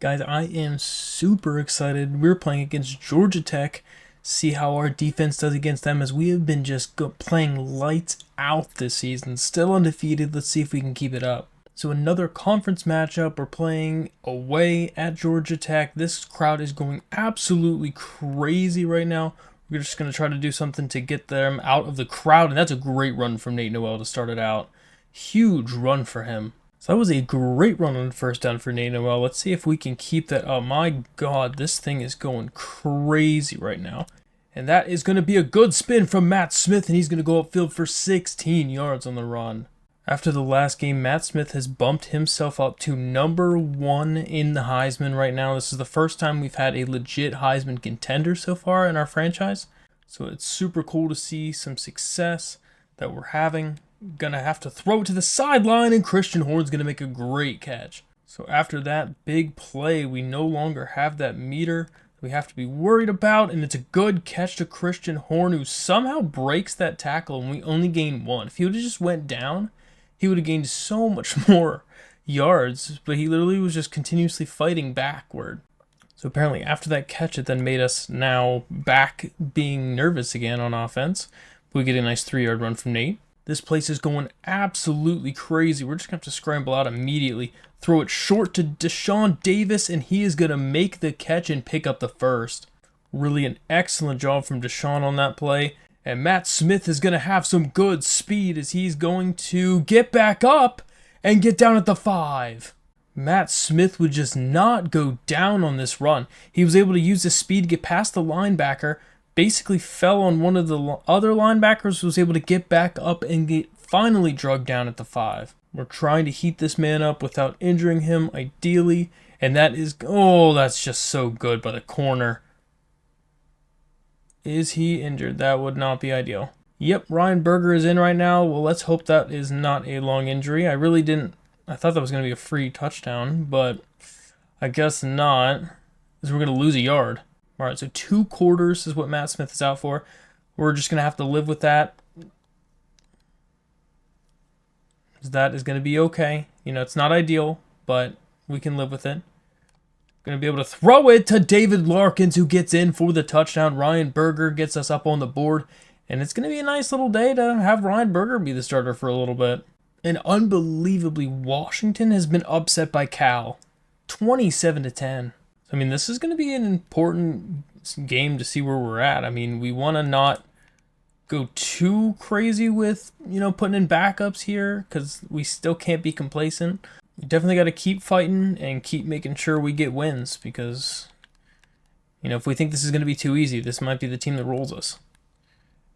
Guys, I am super excited. We're playing against Georgia Tech. See how our defense does against them, as we have been just playing lights out this season. Still undefeated. Let's see if we can keep it up. So another conference matchup. We're playing away at Georgia Tech. This crowd is going absolutely crazy right now. We're just going to try to do something to get them out of the crowd. And that's a great run from Nate Noel to start it out. Huge run for him. So that was a great run on the first down for Nate Noel. Let's see if we can keep that up. My God, this thing is going crazy right now. And that is going to be a good spin from Matt Smith, and he's going to go upfield for 16 yards on the run. After the last game, Matt Smith has bumped himself up to number 1 in the Heisman right now. This is the first time we've had a legit Heisman contender so far in our franchise. So it's super cool to see some success that we're having. Gonna have to throw it to the sideline, and Christian Horn's gonna make a great catch. So after that big play, we no longer have that meter we have to be worried about, and it's a good catch to Christian Horn, who somehow breaks that tackle, and we only gain 1. If he would have just went down, he would have gained so much more yards, but he literally was just continuously fighting backward. So apparently after that catch, it then made us now back being nervous again on offense. We get a nice 3-yard run from Nate. This place is going absolutely crazy. We're just going to have to scramble out immediately. Throw it short to Deshaun Davis, and he is going to make the catch and pick up the first. Really an excellent job from Deshaun on that play. And Matt Smith is going to have some good speed, as he's going to get back up and get down at the 5. Matt Smith would just not go down on this run. He was able to use his speed to get past the linebacker, basically fell on one of the other linebackers, was able to get back up and get finally drugged down at the 5. We're trying to heat this man up without injuring him, ideally, and that is, oh, that's just so good by the corner. Is he injured? That would not be ideal. Yep, Ryan Berger is in right now. Well, let's hope that is not a long injury. I thought that was going to be a free touchdown, but I guess not, because we're going to lose a yard. All right, so 2 quarters is what Matt Smith is out for. We're just going to have to live with that. That is going to be okay. You know, it's not ideal, but we can live with it. Going to be able to throw it to David Larkins, who gets in for the touchdown. Ryan Berger gets us up on the board, and it's going to be a nice little day to have Ryan Berger be the starter for a little bit. And unbelievably, Washington has been upset by Cal, 27-10. I mean, this is going to be an important game to see where we're at. I mean, we want to not go too crazy with, putting in backups here, because we still can't be complacent. We definitely got to keep fighting and keep making sure we get wins, because, if we think this is going to be too easy, this might be the team that rolls us.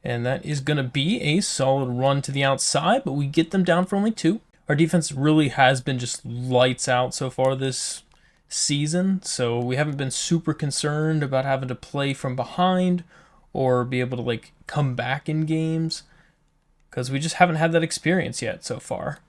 And that is going to be a solid run to the outside, but we get them down for only 2. Our defense really has been just lights out so far this season, so we haven't been super concerned about having to play from behind or be able to come back in games, because we just haven't had that experience yet so far,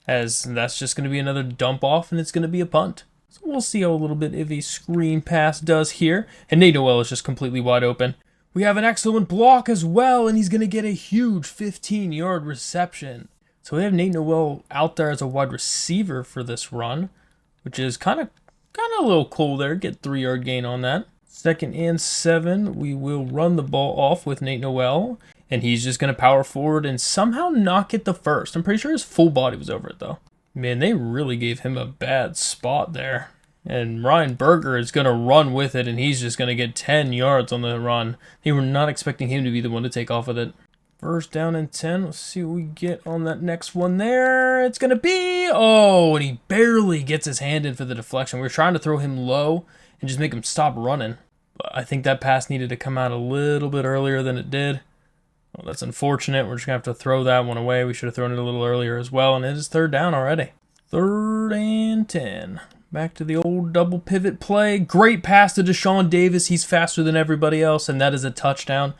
as that's just going to be another dump off and it's going to be a punt. So we'll see how a little bit of a screen pass does here, and Nate Noel is just completely wide open. We have an excellent block as well, and he's going to get a huge 15-yard reception. So we have Nate Noel out there as a wide receiver for this run, which is kind of a little cool there. Get 3-yard gain on that. 2nd and 7. We will run the ball off with Nate Noel, and he's just going to power forward and somehow not get the first. I'm pretty sure his full body was over it, though. Man, they really gave him a bad spot there. And Ryan Berger is going to run with it, and he's just going to get 10 yards on the run. They were not expecting him to be the one to take off with it. 1st down and 10. Let's see what we get on that next one there. It's going to be... Oh, and he barely gets his hand in for the deflection. We were trying to throw him low and just make him stop running. But I think that pass needed to come out a little bit earlier than it did. Well, that's unfortunate. We're just going to have to throw that one away. We should have thrown it a little earlier as well. And it is 3rd down already. 3rd and 10. Back to the old double pivot play. Great pass to Deshaun Davis. He's faster than everybody else, and that is a touchdown.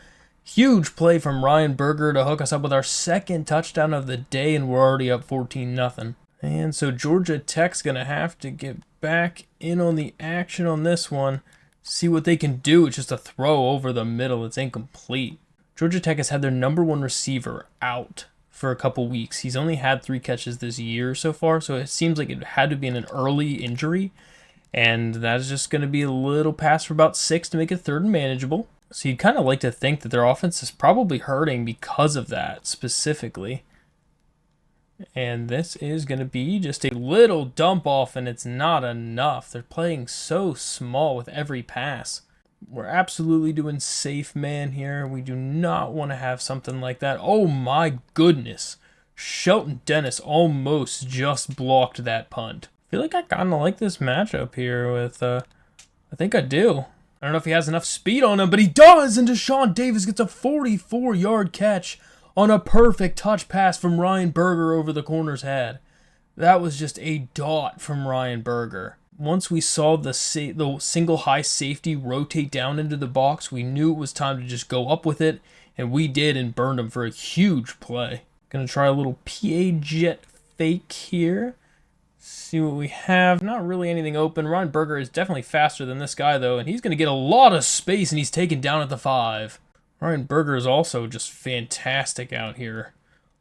Huge play from Ryan Berger to hook us up with our 2nd touchdown of the day, and we're already up 14-0. And so Georgia Tech's going to have to get back in on the action on this one. See what they can do. It's just a throw over the middle. It's incomplete. Georgia Tech has had their number 1 receiver out for a couple weeks. He's only had 3 catches this year so far, so it seems like it had to be in an early injury. And that is just going to be a little pass for about 6 to make it 3rd and manageable. So you'd kind of like to think that their offense is probably hurting because of that specifically. And this is going to be just a little dump off, and it's not enough. They're playing so small with every pass. We're absolutely doing safe man here. We do not want to have something like that. Oh my goodness. Shelton Dennis almost just blocked that punt. I feel like I kind of like this matchup here with, I think I do. I don't know if he has enough speed on him, but he does, and Deshaun Davis gets a 44-yard catch on a perfect touch pass from Ryan Berger over the corner's head. That was just a dot from Ryan Berger. Once we saw the single high safety rotate down into the box, we knew it was time to just go up with it, and we did and burned him for a huge play. Gonna try a little PA jet fake here. See what we have. Not really anything open. Ryan Berger is definitely faster than this guy, though, and he's going to get a lot of space, and he's taken down at the 5. Ryan Berger is also just fantastic out here,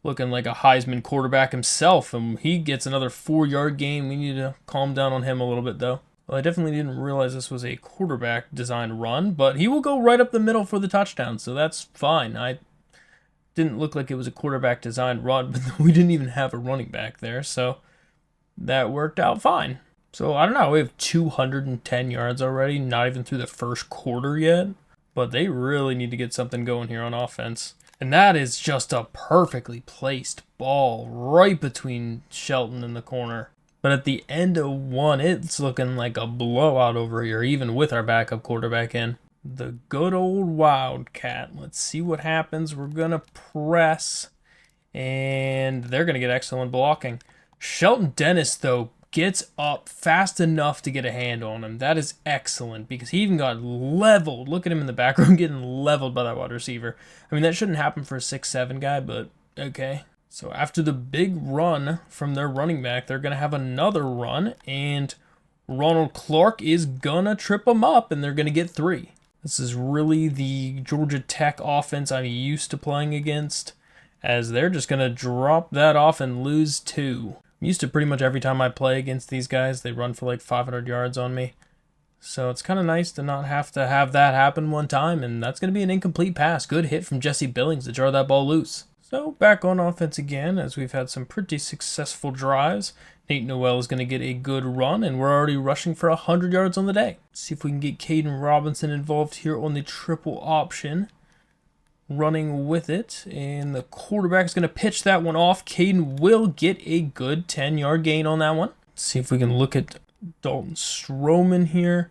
looking like a Heisman quarterback himself, and he gets another 4-yard gain. We need to calm down on him a little bit, though. Well, I definitely didn't realize this was a quarterback-designed run, but he will go right up the middle for the touchdown, so that's fine. I didn't look like it was a quarterback-designed run, but we didn't even have a running back there, so that worked out fine. So, I don't know, we have 210 yards already, not even through the first quarter yet. But they really need to get something going here on offense. And that is just a perfectly placed ball right between Shelton and the corner. But at the end of 1, it's looking like a blowout over here, even with our backup quarterback in. The good old Wildcat. Let's see what happens. We're going to press, and they're going to get excellent blocking. Shelton Dennis, though, gets up fast enough to get a hand on him. That is excellent because he even got leveled. Look at him in the background getting leveled by that wide receiver. I mean, that shouldn't happen for a 6'7" guy, but okay. So after the big run from their running back, they're going to have another run, and Ronald Clark is going to trip them up, and they're going to get 3. This is really the Georgia Tech offense I'm used to playing against, as they're just going to drop that off and lose 2. I'm used to pretty much every time I play against these guys, they run for like 500 yards on me. So it's kind of nice to not have to have that happen one time, and that's going to be an incomplete pass. Good hit from Jesse Billings to draw that ball loose. So back on offense again, as we've had some pretty successful drives. Nate Noel is going to get a good run, and we're already rushing for 100 yards on the day. Let's see if we can get Caden Robinson involved here on the triple option. Running with it, and the quarterback is going to pitch that one off. Caden will get a good 10-yard gain on that one. Let's see if we can look at Dalton Stroman here.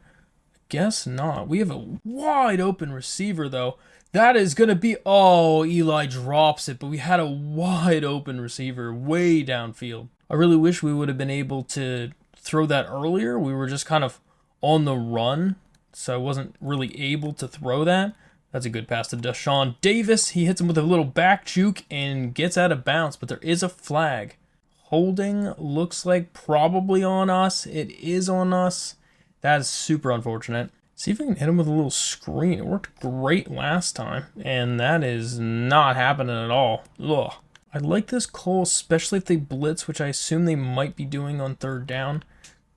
I guess not. We have a wide open receiver, though. That is going to be... Oh, Eli drops it, but we had a wide open receiver way downfield. I really wish we would have been able to throw that earlier. We were just kind of on the run, so I wasn't really able to throw that. That's a good pass to Deshaun Davis. He hits him with a little back juke and gets out of bounds, but there is a flag. Holding looks like probably on us. It is on us. That is super unfortunate. See if we can hit him with a little screen. It worked great last time, and that is not happening at all. Ugh. I like this call, especially if they blitz, which I assume they might be doing on 3rd down.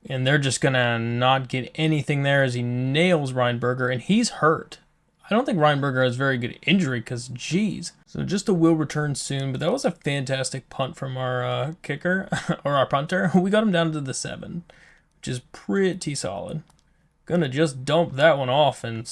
And they're just going to not get anything there as he nails Ryan Berger, and he's hurt. I don't think Ryan Berger has very good injury because, geez. So just a will return soon, but that was a fantastic punt from our kicker, or our punter. We got him down to the 7, which is pretty solid. Gonna just dump that one off, and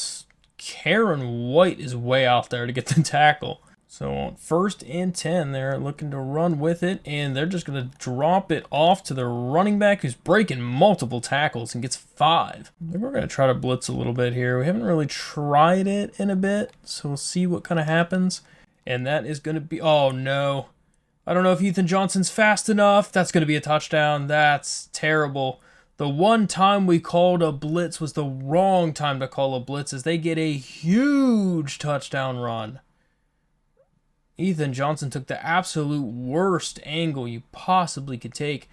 Karen White is way out there to get the tackle. So on 1st and 10, they're looking to run with it, and they're just going to drop it off to the running back who's breaking multiple tackles and gets 5. I think we're going to try to blitz a little bit here. We haven't really tried it in a bit, so we'll see what kind of happens. And that is going to be... Oh, no. I don't know if Ethan Johnson's fast enough. That's going to be a touchdown. That's terrible. The one time we called a blitz was the wrong time to call a blitz, as they get a huge touchdown run. Ethan Johnson took the absolute worst angle you possibly could take.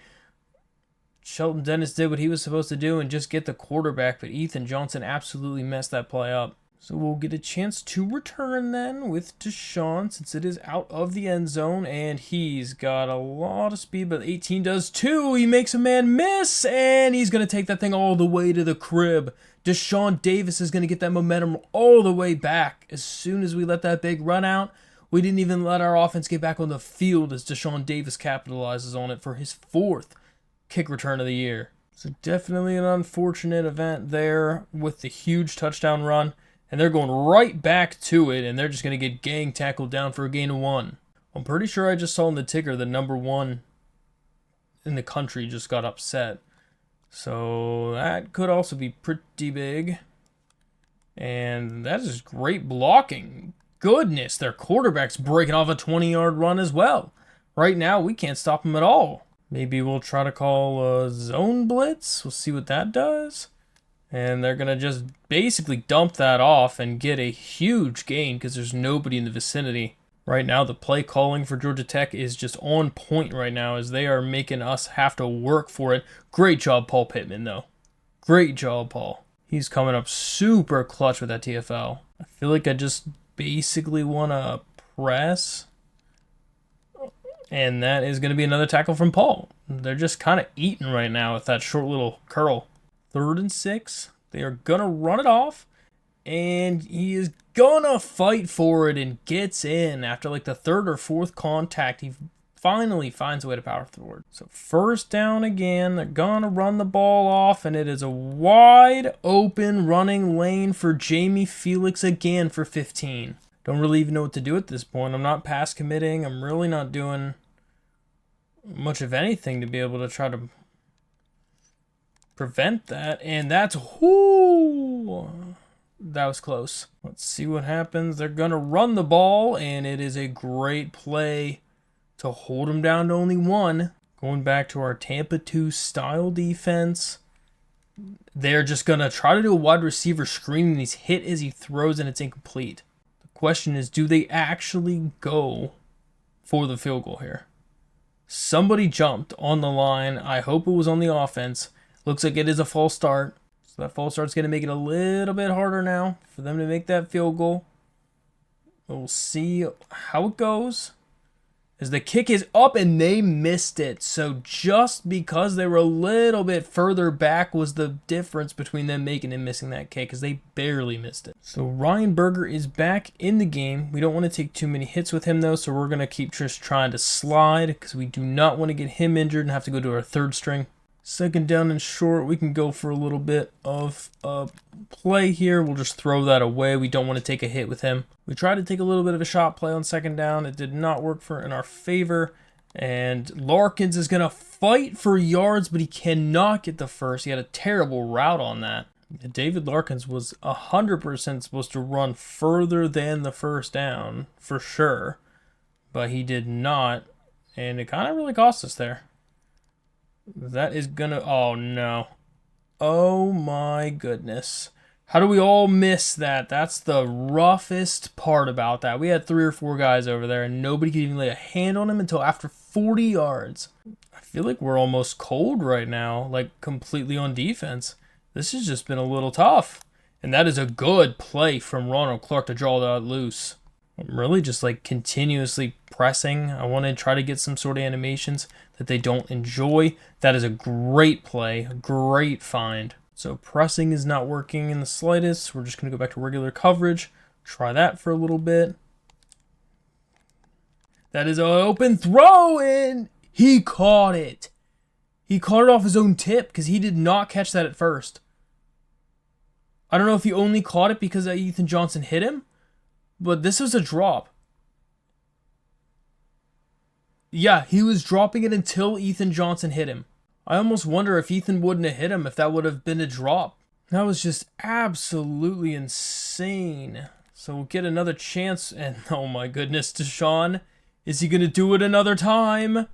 Shelton Dennis did what he was supposed to do and just get the quarterback, but Ethan Johnson absolutely messed that play up. So we'll get a chance to return then with Deshaun since it is out of the end zone. And he's got a lot of speed, but 18 does too. He makes a man miss, and he's going to take that thing all the way to the crib. Deshaun Davis is going to get that momentum all the way back. As soon as we let that big run out, we didn't even let our offense get back on the field as Deshaun Davis capitalizes on it for his 4th kick return of the year. So definitely an unfortunate event there with the huge touchdown run. And they're going right back to it, and they're just going to get gang tackled down for a gain of 1. I'm pretty sure I just saw in the ticker the number 1 in the country just got upset. So that could also be pretty big. And that is great blocking. Goodness, their quarterback's breaking off a 20-yard run as well. Right now, we can't stop him at all. Maybe we'll try to call a zone blitz. We'll see what that does. And they're going to just basically dump that off and get a huge gain because there's nobody in the vicinity. Right now, the play calling for Georgia Tech is just on point right now as they are making us have to work for it. Great job, Paul Pittman, though. Great job, Paul. He's coming up super clutch with that TFL. I feel like I just basically want to press. And that is going to be another tackle from Paul. They're just kind of eating right now with that short little curl. 3rd and 6. They are going to run it off. And he is going to fight for it and gets in. After like the 3rd or 4th contact, he finally finds a way to power forward. So 1st down again. They're going to run the ball off. And it is a wide open running lane for Jamie Felix again for 15. Don't really even know what to do at this point. I'm not pass committing. I'm really not doing much of anything to be able to try to prevent that, and that was close. Let's see what happens. They're gonna run the ball, and it is a great play to hold them down to only 1. Going back to our Tampa 2 style defense, they're just gonna try to do a wide receiver screen, and he's hit as he throws, and it's incomplete. The question is, do they actually go for the field goal here? Somebody jumped on the line. I hope it was on the offense. Looks like it is a false start. So that false start's going to make it a little bit harder now for them to make that field goal. We'll see how it goes. As the kick is up and they missed it. So just because they were a little bit further back was the difference between them making and missing that kick, because they barely missed it. So Ryan Berger is back in the game. We don't want to take too many hits with him though, so we're going to keep just trying to slide because we do not want to get him injured and have to go to our 3rd string. 2nd down and short, we can go for a little bit of a play here. We'll just throw that away. We don't want to take a hit with him. We tried to take a little bit of a shot play on 2nd down. It did not work in our favor. And Larkins is going to fight for yards, but he cannot get the first. He had a terrible route on that. David Larkins was 100% supposed to run further than the 1st down, for sure. But he did not, and it kind of really cost us there. That is gonna... Oh, no. Oh, my goodness. How do we all miss that? That's the roughest part about that. We had 3 or 4 guys over there, and nobody could even lay a hand on him until after 40 yards. I feel like we're almost cold right now, like completely on defense. This has just been a little tough. And that is a good play from Ronald Clark to draw that loose. I'm really just like continuously pressing. I want to try to get some sort of animations that they don't enjoy. That is a great play, a great find. So pressing is not working in the slightest. We're just going to go back to regular coverage. Try that for a little bit. That is an open throw, and he caught it. He caught it off his own tip because he did not catch that at first. I don't know if he only caught it because Ethan Johnson hit him, but this was a drop. Yeah, he was dropping it until Ethan Johnson hit him. I almost wonder if Ethan wouldn't have hit him, if that would have been a drop. That was just absolutely insane. So we'll get another chance, and oh my goodness, Deshaun, is he going to do it another time?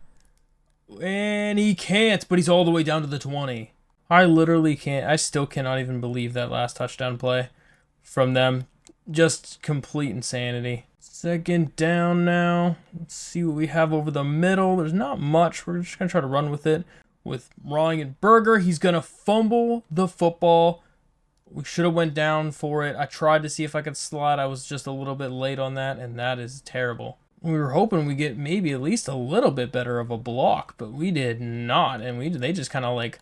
And he can't, but he's all the way down to the 20. I literally can't. I still cannot even believe that last touchdown play from them. Just complete insanity. 2nd down now. Let's see what we have over the middle. There's not much. We're just going to try to run with it. With Ryan Berger, he's going to fumble the football We should have went down for it. I tried to see if I could slide. I was just a little bit late on that, and that is terrible. We were hoping we get maybe at least a little bit better of a block, but we did not, and they just kind of like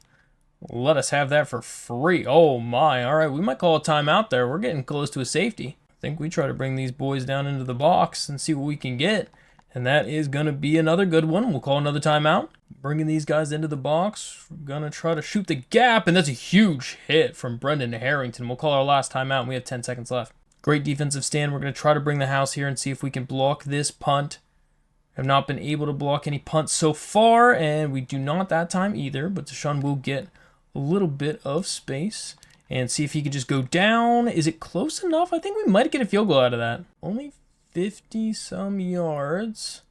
let us have that for free. Oh my, all right, we might call a timeout there. We're getting close to a safety. I think we try to bring these boys down into the box and see what we can get, and that is going to be another good one. We'll call another timeout. Bringing these guys into the box. We're going to try to shoot the gap, and that's a huge hit from Brendan Harrington. We'll call our last timeout, and we have 10 seconds left. Great defensive stand. We're going to try to bring the house here and see if we can block this punt. Have not been able to block any punts so far, and we do not that time either, but Deshaun will get a little bit of space and see if he could just go down. Is it close enough? I think we might get a field goal out of that. Only 50-some yards.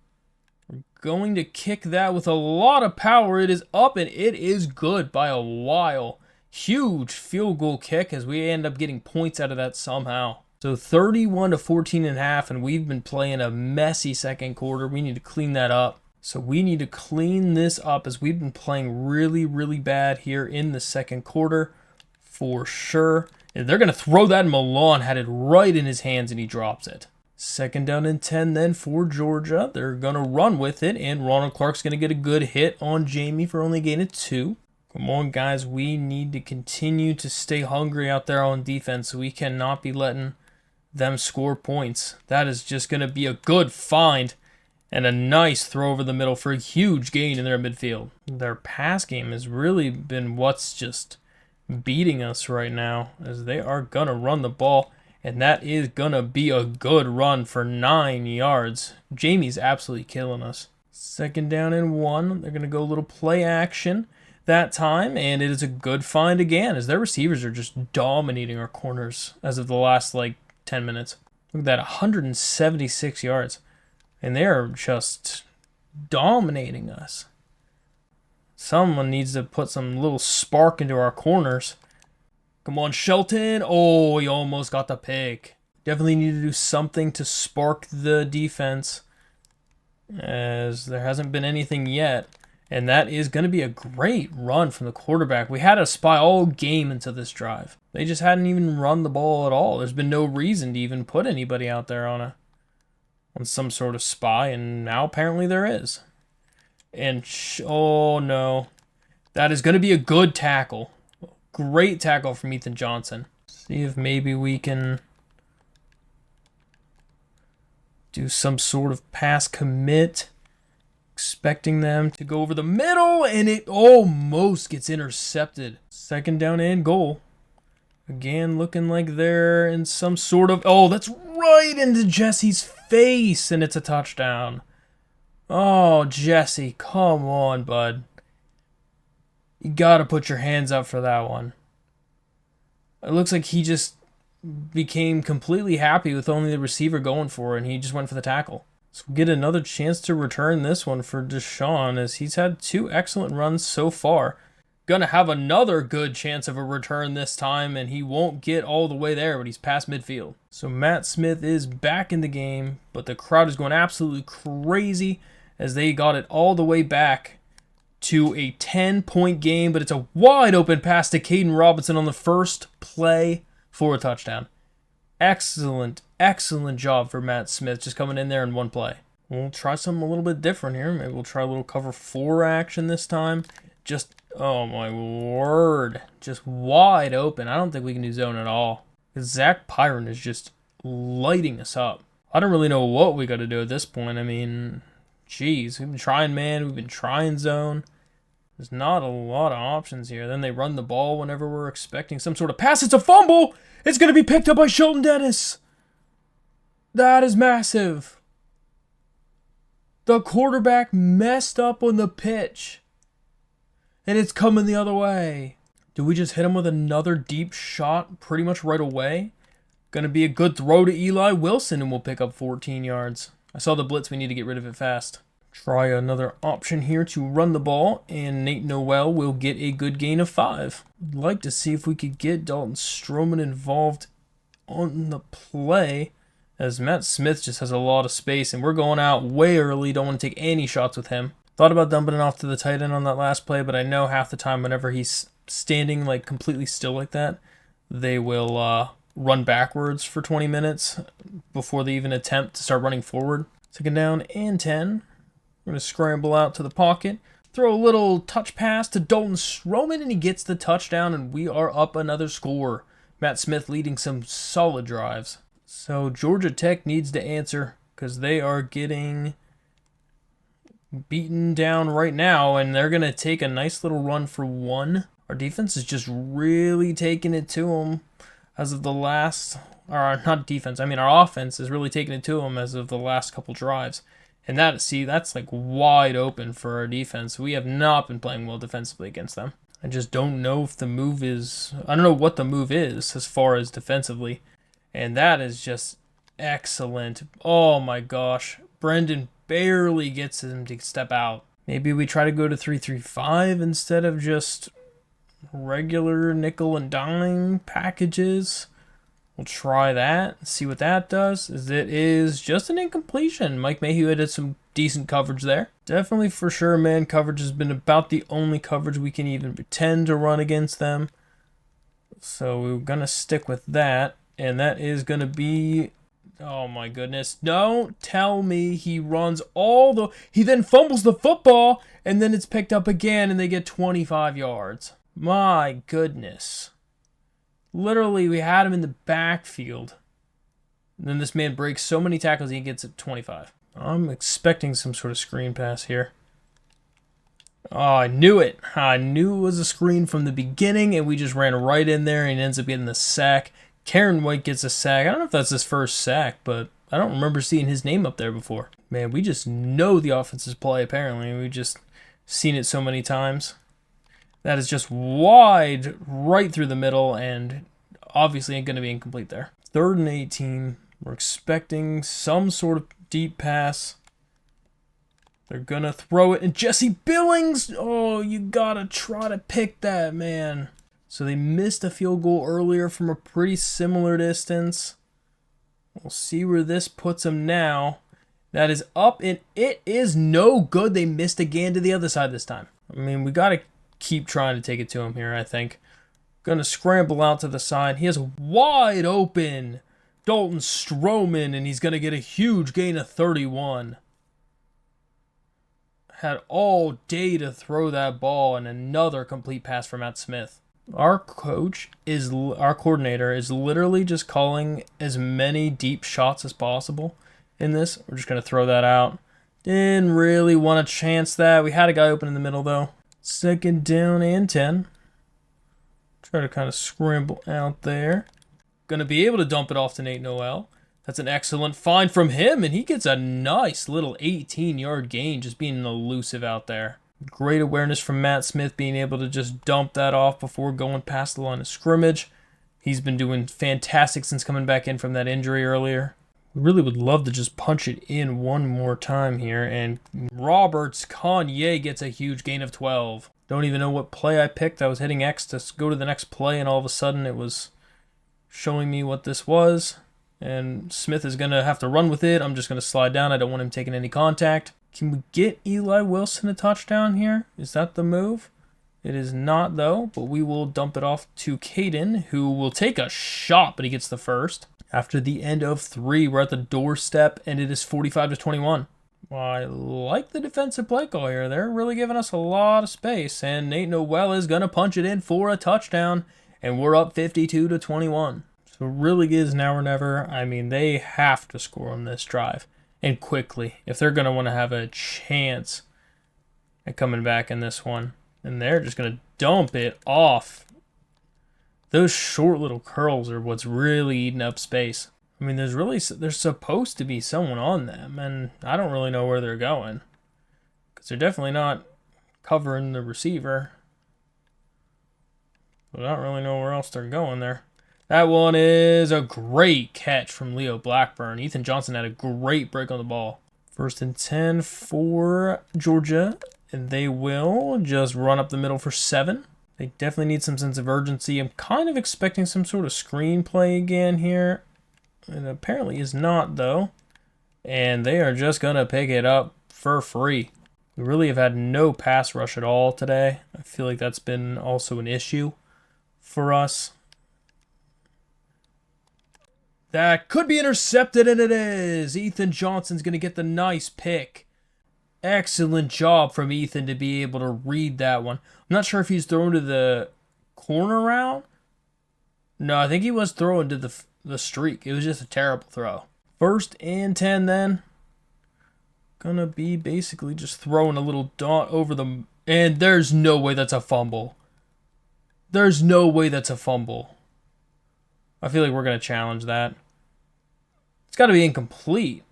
We're going to kick that with a lot of power. It is up, and it is good by a while. Huge field goal kick as we end up getting points out of that somehow. So 31-14.5, and we've been playing a messy second quarter. We need to clean that up. So we need to clean this up as we've been playing really, really bad here in the second quarter for sure. And they're going to throw that, and Milan had it right in his hands, and he drops it. Second down and 10 then for Georgia. They're going to run with it, and Ronald Clark's going to get a good hit on Jamie for only a gain of 2. Come on, guys. We need to continue to stay hungry out there on defense. We cannot be letting them score points. That is just going to be a good find and a nice throw over the middle for a huge gain in their midfield. Their pass game has really been what's just beating us right now, as they are going to run the ball, and that is going to be a good run for 9 yards. Jamie's absolutely killing us. Second down and 1. They're going to go a little play action that time, and it is a good find again, as their receivers are just dominating our corners as of the last 10 minutes. Look at that, 176 yards. And they're just dominating us. Someone needs to put some little spark into our corners. Come on, Shelton. Oh, he almost got the pick. Definitely need to do something to spark the defense, as there hasn't been anything yet. And that is going to be a great run from the quarterback. We had a spy all game into this drive. They just hadn't even run the ball at all. There's been no reason to even put anybody out there on some sort of spy, and now apparently there is. And oh no, that is going to be a good tackle. Great tackle from Ethan Johnson. See if maybe we can do some sort of pass commit. Expecting them to go over the middle, and it almost gets intercepted. Second down and goal. Again, looking like they're in some sort of... Oh, that's right into Jesse's face, and it's a touchdown. Oh, Jesse, come on, bud. You gotta put your hands up for that one. It looks like he just became completely happy with only the receiver going for it, and he just went for the tackle. So we'll get another chance to return this one for Deshaun, as he's had 2 excellent runs so far. Gonna have another good chance of a return this time, and he won't get all the way there, but he's past midfield. So Matt Smith is back in the game, but the crowd is going absolutely crazy as they got it all the way back to a 10-point game, but it's a wide open pass to Caden Robinson on the first play for a touchdown. Excellent job for Matt Smith, just coming in there in one play. We'll try something a little bit different here. Maybe we'll try a little cover 4 action this time. Just, oh my word, just wide open. I don't think we can do zone at all. Zach Pyron is just lighting us up. I don't really know what we got to do at this point. I mean, geez, we've been trying man, we've been trying zone. There's not a lot of options here. Then they run the ball whenever we're expecting some sort of pass. It's a fumble! It's going to be picked up by Shelton Dennis. That is massive. The quarterback messed up on the pitch, and it's coming the other way. Do we just hit him with another deep shot pretty much right away? Going to be a good throw to Eli Wilson, and we'll pick up 14 yards. I saw the blitz. We need to get rid of it fast. Try another option here to run the ball, and Nate Noel will get a good gain of 5. I'd like to see if we could get Dalton Stroman involved on the play, as Matt Smith just has a lot of space, and we're going out way early. Don't want to take any shots with him. Thought about dumping it off to the tight end on that last play, but I know half the time whenever he's standing completely still like that, they will run backwards for 20 minutes before they even attempt to start running forward. 2nd down and 10. We're going to scramble out to the pocket. Throw a little touch pass to Dalton Stroman, and he gets the touchdown, and we are up another score. Matt Smith leading some solid drives. So Georgia Tech needs to answer because they are getting beaten down right now, and they're going to take a nice little run for 1. Our defense is just really taking it to them as of the last, or not defense, I mean our offense is really taking it to them as of the last couple drives. And that's like wide open for our defense. We have not been playing well defensively against them. I just don't know if the move is, I don't know what the move is as far as defensively. And that is just excellent. Oh my gosh. Brendan barely gets him to step out. Maybe we try to go to 3-3-5 instead of just regular nickel and dime packages. We'll try that, see what that does. It is just an incompletion. Mike Mayhew had some decent coverage there. Definitely for sure, man, coverage has been about the only coverage we can even pretend to run against them. So we're going to stick with that. And that is going to be, oh my goodness. Don't tell me he runs he then fumbles the football and then it's picked up again and they get 25 yards. My goodness. Literally, we had him in the backfield. And then this man breaks so many tackles, he gets it 25. I'm expecting some sort of screen pass here. Oh, I knew it. I knew it was a screen from the beginning, and we just ran right in there and ends up getting the sack. Karen White gets a sack. I don't know if that's his first sack, but I don't remember seeing his name up there before. Man, we just know the offense's play, apparently. We've just seen it so many times. That is just wide right through the middle and obviously ain't going to be incomplete there. 3rd and 18. We're expecting some sort of deep pass. They're going to throw it. And Jesse Billings, oh, you got to try to pick that, man. So they missed a field goal earlier from a pretty similar distance. We'll see where this puts them now. That is up, and it is no good. They missed again to the other side this time. I mean, we got to keep trying to take it to him here, I think. Gonna scramble out to the side. He has a wide open Dalton Stroman, and he's gonna get a huge gain of 31. Had all day to throw that ball, and another complete pass from Matt Smith. Our coordinator is literally just calling as many deep shots as possible in this. We're just gonna throw that out. Didn't really want to chance that. We had a guy open in the middle though. 2nd down and 10. Try to kind of scramble out there. Going to be able to dump it off to Nate Noel. That's an excellent find from him, and he gets a nice little 18-yard gain just being elusive out there. Great awareness from Matt Smith being able to just dump that off before going past the line of scrimmage. He's been doing fantastic since coming back in from that injury earlier. We really would love to just punch it in one more time here. And Roberts Kanye gets a huge gain of 12. Don't even know what play I picked. I was hitting X to go to the next play, and all of a sudden it was showing me what this was. And Smith is going to have to run with it. I'm just going to slide down. I don't want him taking any contact. Can we get Eli Wilson a touchdown here? Is that the move? It is not, though, but we will dump it off to Caden, who will take a shot, but he gets the first. After the end of 3, we're at the doorstep, and it is 45-21. I like the defensive play call here. They're really giving us a lot of space, and Nate Noel is going to punch it in for a touchdown, and we're up 52-21. So it really is now or never. I mean, they have to score on this drive, and quickly, if they're going to want to have a chance at coming back in this one. And they're just going to dump it off. Those short little curls are what's really eating up space. I mean, there's supposed to be someone on them, and I don't really know where they're going. Because they're definitely not covering the receiver. But I don't really know where else they're going there. That one is a great catch from Leo Blackburn. Ethan Johnson had a great break on the ball. 1st and 10 for Georgia. And they will just run up the middle for 7. They definitely need some sense of urgency. I'm kind of expecting some sort of screenplay again here. It apparently is not, though. And they are just going to pick it up for free. We really have had no pass rush at all today. I feel like that's been also an issue for us. That could be intercepted, and it is. Ethan Johnson's going to get the nice pick. Excellent job from Ethan to be able to read that one. I'm not sure if he's thrown to the corner route. No, I think he was throwing to the streak. It was just a terrible throw. 1st and 10 then. Gonna be basically just throwing a little dot over the... And there's no way that's a fumble. There's no way that's a fumble. I feel like we're going to challenge that. It's got to be incomplete.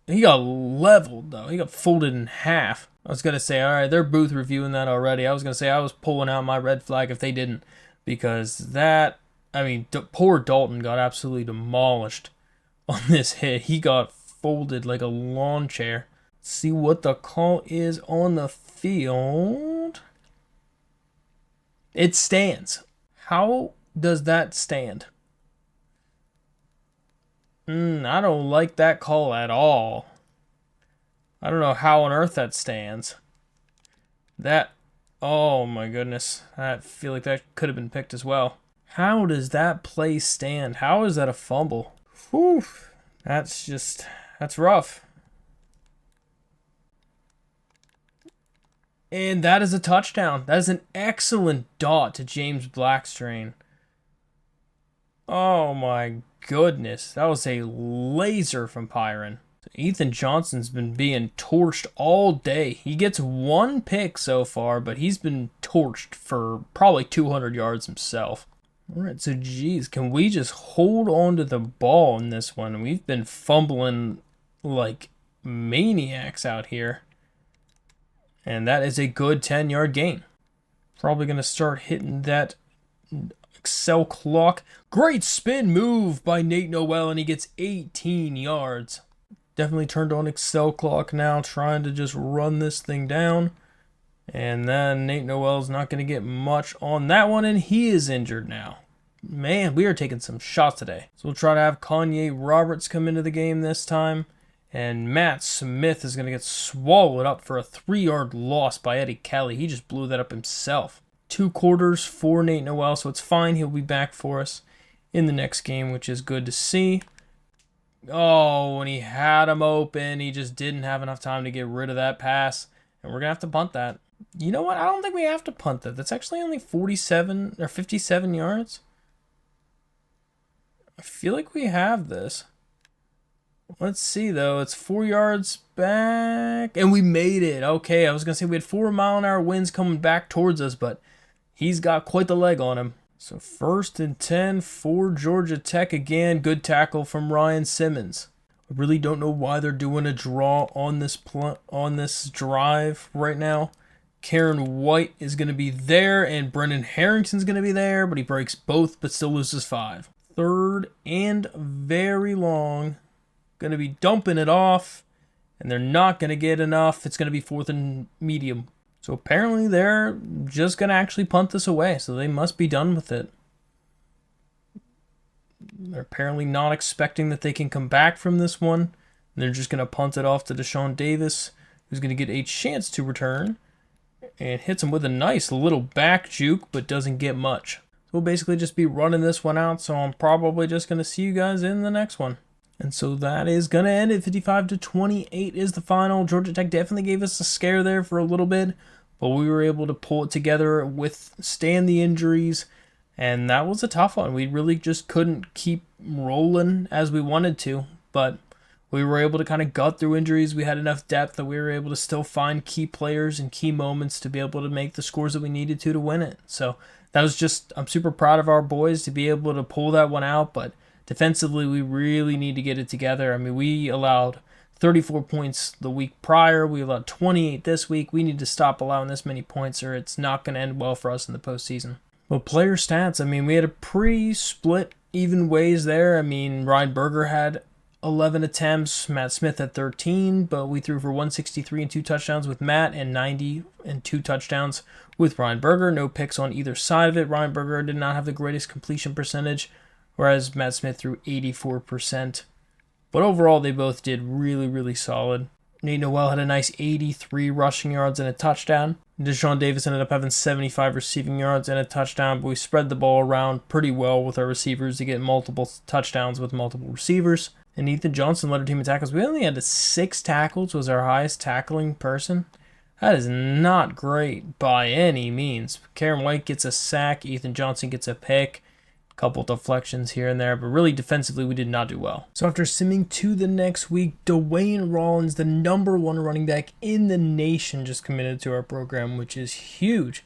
He got leveled, though. He got folded in half. I was going to say, all right, they're booth reviewing that already. I was going to say I was pulling out my red flag if they didn't. Because that, I mean, poor Dalton got absolutely demolished on this hit. He got folded like a lawn chair. Let's see what the call is on the field. It stands. How does that stand? I don't like that call at all. I don't know how on earth that stands. That, oh my goodness. I feel like that could have been picked as well. How does that play stand? How is that a fumble? Whew. That's rough. And that is a touchdown. That is an excellent dot to James Blackstrain. Oh my goodness. That was a laser from Pyron. Ethan Johnson's been being torched all day. He gets 1 pick so far, but he's been torched for probably 200 yards himself. All right, so geez, can we just hold on to the ball in this one? We've been fumbling like maniacs out here. And that is a good 10-yard gain. Probably going to start hitting that Excel clock. Great spin move by Nate Noel, and he gets 18 yards. Definitely turned on Excel clock now, trying to just run this thing down. And then Nate Noel's not going to get much on that one, and he is injured now. Man, we are taking some shots today. So we'll try to have Kanye Roberts come into the game this time. And Matt Smith is going to get swallowed up for a 3-yard loss by Eddie Kelly. He just blew that up himself. 2 quarters for Nate Noel, so it's fine. He'll be back for us in the next game, which is good to see. Oh, when he had him open, he just didn't have enough time to get rid of that pass. And we're going to have to punt that. You know what? I don't think we have to punt that. That's actually only 47 or 57 yards. I feel like we have this. Let's see, though. It's 4 yards back. And we made it. Okay, I was going to say we had 4-mile-an-hour winds coming back towards us, but he's got quite the leg on him. So 1st and 10 for Georgia Tech again. Good tackle from Ryan Simmons. I really don't know why they're doing a draw on this drive right now. Karen White is going to be there, and Brendan Harrington's going to be there, but he breaks both, but still loses 5. 3rd and very long. Going to be dumping it off, and they're not going to get enough. It's going to be 4th and medium. So apparently they're just going to actually punt this away, so they must be done with it. They're apparently not expecting that they can come back from this one. They're just going to punt it off to Deshaun Davis, who's going to get a chance to return, and hits him with a nice little back juke, but doesn't get much. So we'll basically just be running this one out, so I'm probably just going to see you guys in the next one. And so that is going to end it. 55-28 is the final. Georgia Tech definitely gave us a scare there for a little bit, but we were able to pull it together, withstand the injuries, and that was a tough one. We really just couldn't keep rolling as we wanted to, but we were able to kind of gut through injuries. We had enough depth that we were able to still find key players and key moments to be able to make the scores that we needed to win it. So that was just, I'm super proud of our boys to be able to pull that one out, but defensively, we really need to get it together. I mean, we allowed 34 points the week prior. We allowed 28 this week. We need to stop allowing this many points, or it's not going to end well for us in the postseason. Well, player stats, I mean, we had a pretty split even ways there. I mean, Ryan Berger had 11 attempts. Matt Smith had 13, but we threw for 163 and 2 touchdowns with Matt, and 90 and 2 touchdowns with Ryan Berger. No picks on either side of it. Ryan Berger did not have the greatest completion percentage, whereas Matt Smith threw 84%. But overall, they both did really, really solid. Nate Noel had a nice 83 rushing yards and a touchdown. Deshaun Davis ended up having 75 receiving yards and a touchdown, but we spread the ball around pretty well with our receivers to get multiple touchdowns with multiple receivers. And Ethan Johnson led our team in tackles. We only had 6 tackles, was our highest tackling person. That is not great by any means. Karen White gets a sack. Ethan Johnson gets a pick. Couple deflections here and there, but really defensively we did not do well. So after simming to the next week, Dwayne Rollins, the #1 running back in the nation, just committed to our program, which is huge.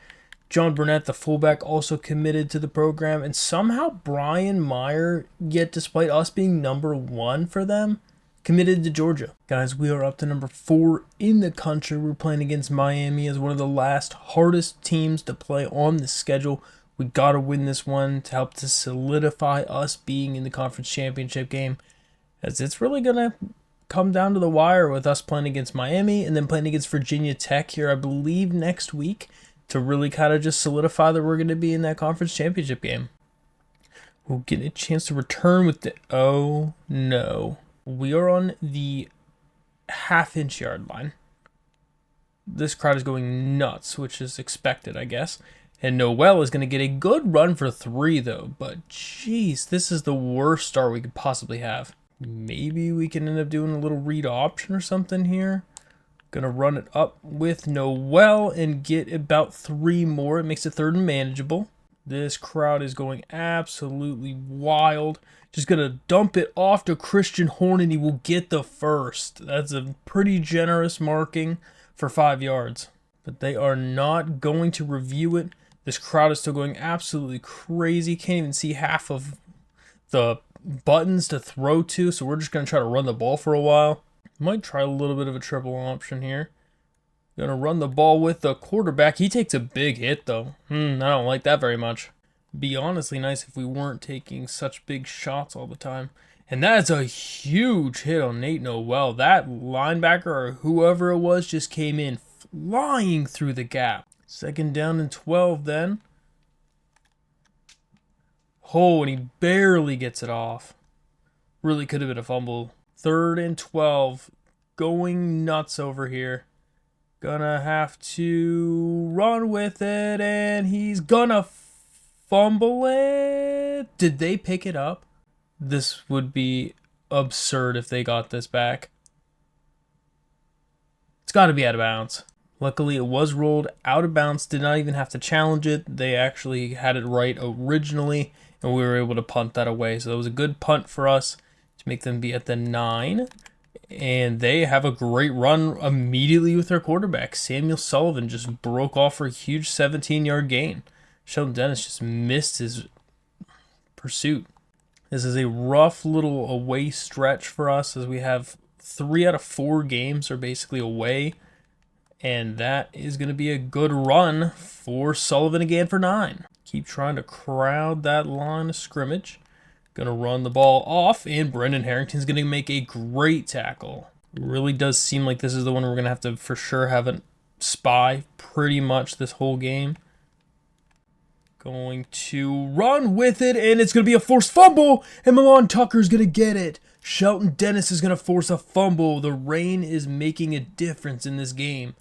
John Burnett, the fullback, also committed to the program, and somehow Brian Meyer, yet despite us being #1 for them, committed to Georgia. Guys, we are up to #4 in the country. We're playing against Miami as one of the last hardest teams to play on the schedule. We got to win this one to help to solidify us being in the conference championship game, as it's really going to come down to the wire with us playing against Miami and then playing against Virginia Tech here, I believe, next week to really kind of just solidify that we're going to be in that conference championship game. We'll get a chance to return with the... Oh, no. We are on the half-inch yard line. This crowd is going nuts, which is expected, I guess. And Noel is going to get a good run for 3, though. But, jeez, this is the worst start we could possibly have. Maybe we can end up doing a little read option or something here. Going to run it up with Noel and get about 3 more. It makes it 3rd and manageable. This crowd is going absolutely wild. Just going to dump it off to Christian Horn, and he will get the first. That's a pretty generous marking for 5 yards. But they are not going to review it. This crowd is still going absolutely crazy. Can't even see half of the buttons to throw to, so we're just going to try to run the ball for a while. Might try a little bit of a triple option here. Going to run the ball with the quarterback. He takes a big hit, though. I don't like that very much. Be honestly nice if we weren't taking such big shots all the time. And that is a huge hit on Nate Noel. That linebacker or whoever it was just came in flying through the gap. 2nd down and 12 then. Oh, and he barely gets it off. Really could have been a fumble. 3rd and 12. Going nuts over here. Gonna have to run with it, and he's gonna fumble it. Did they pick it up? This would be absurd if they got this back. It's got to be out of bounds. Luckily, it was rolled out of bounds. Did not even have to challenge it. They actually had it right originally, and we were able to punt that away. So that was a good punt for us to make them be at the 9. And they have a great run immediately with their quarterback. Samuel Sullivan just broke off for a huge 17-yard gain. Sheldon Dennis just missed his pursuit. This is a rough little away stretch for us, as we have 3 out of 4 games are basically away. And that is going to be a good run for Sullivan again for 9. Keep trying to crowd that line of scrimmage. Going to run the ball off, and Brendan Harrington's going to make a great tackle. It really does seem like this is the one we're going to have to for sure have a spy pretty much this whole game. Going to run with it, and it's going to be a forced fumble, and Milan Tucker's going to get it. Shelton Dennis is going to force a fumble. The rain is making a difference in this game,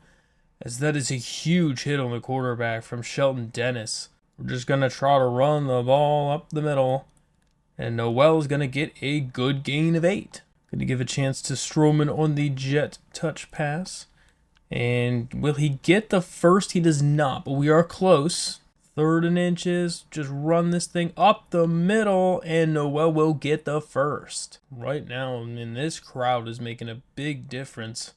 as that is a huge hit on the quarterback from Shelton Dennis. We're just going to try to run the ball up the middle, and Noel is going to get a good gain of 8. Going to give a chance to Stroman on the jet touch pass. And will he get the first? He does not, but we are close. 3rd and inches, just run this thing up the middle, and Noel will get the first. Right now, this crowd is making a big difference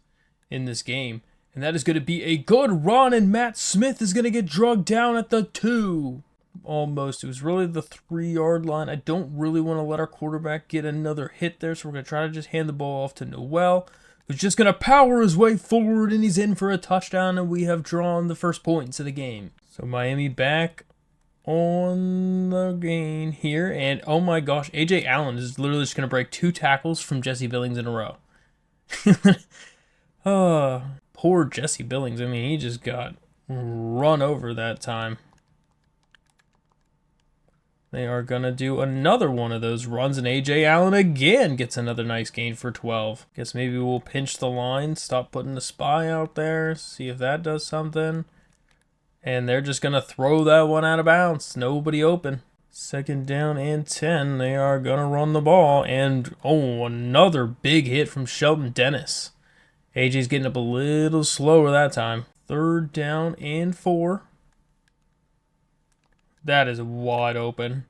in this game. And that is going to be a good run, and Matt Smith is going to get drugged down at the 2. Almost. It was really the 3-yard line. I don't really want to let our quarterback get another hit there, so we're going to try to just hand the ball off to Noel, who's just going to power his way forward, and he's in for a touchdown, and we have drawn the first points of the game. So Miami back on the gain here, and oh my gosh, A.J. Allen is literally just going to break 2 tackles from Jesse Billings in a row. Poor Jesse Billings. I mean, he just got run over that time. They are going to do another one of those runs, and A.J. Allen again gets another nice gain for 12. Guess maybe we'll pinch the line, stop putting the spy out there, see if that does something. And they're just going to throw that one out of bounds. Nobody open. 2nd down and 10. They are going to run the ball. And, oh, another big hit from Shelton Dennis. A.J.'s getting up a little slower that time. 3rd down and 4. That is wide open.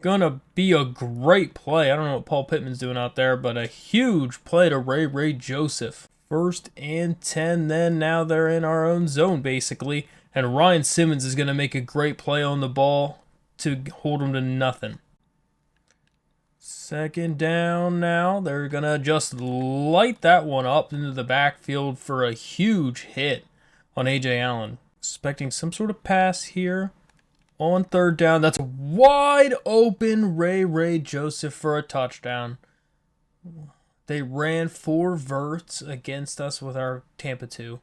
Gonna be a great play. I don't know what Paul Pittman's doing out there, but a huge play to Ray Joseph. 1st and 10, then now they're in our own zone, basically. And Ryan Simmons is gonna make a great play on the ball to hold him to nothing. 2nd down now. They're gonna just light that one up into the backfield for a huge hit on A.J. Allen. Expecting some sort of pass here. On 3rd down, that's a wide open Ray Joseph for a touchdown. They ran 4 verts against us with our Tampa 2.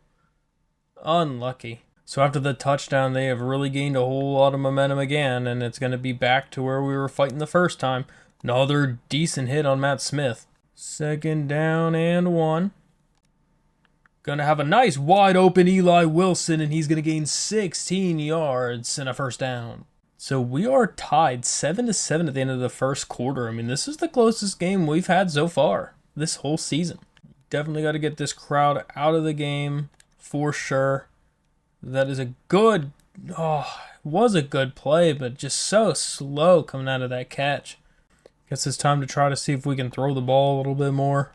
Unlucky. So after the touchdown, they have really gained a whole lot of momentum again, and it's going to be back to where we were fighting the first time. Another decent hit on Matt Smith. 2nd down and 1. Gonna have a nice wide open Eli Wilson, and he's gonna gain 16 yards and a 1st down. So we are tied 7-7 at the end of the 1st quarter. I mean, this is the closest game we've had so far this whole season. Definitely got to get this crowd out of the game for sure. That is a good, was a good play, but just so slow coming out of that catch. Guess it's time to try to see if we can throw the ball a little bit more.